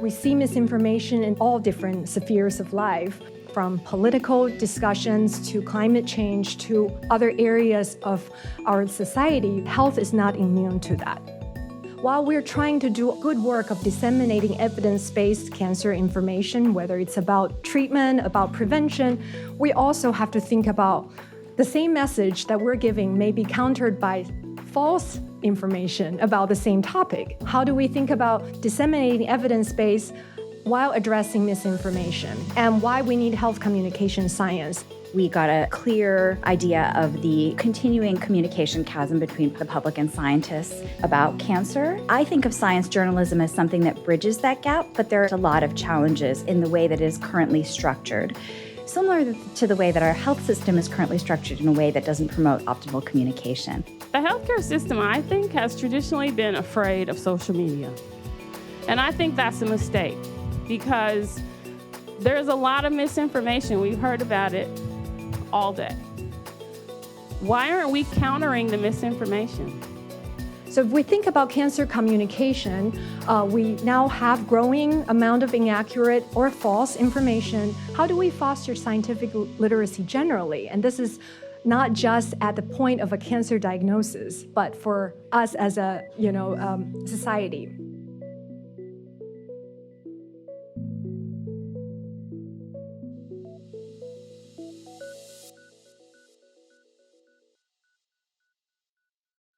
We see misinformation in all different spheres of life, from political discussions to climate change to other areas of our society. Health is not immune to that. While we're trying to do good work of disseminating evidence-based cancer information, whether it's about treatment, about prevention, we also have to think about the same message that we're giving may be countered by false information about the same topic. How do we think about disseminating evidence-based while addressing misinformation, and why we need health communication science? We got a clear idea of the continuing communication chasm between the public and scientists about cancer. I think of science journalism as something that bridges that gap, but there are a lot of challenges in the way that it is currently structured. Similar to the way that our health system is currently structured in a way that doesn't promote optimal communication. The healthcare system, I think, has traditionally been afraid of social media. And I think that's a mistake because there's a lot of misinformation. We've heard about it all day. Why aren't we countering the misinformation? So if we think about cancer communication, we now have growing amount of inaccurate or false information. How do we foster scientific literacy generally? And this is not just at the point of a cancer diagnosis, but for us as a society.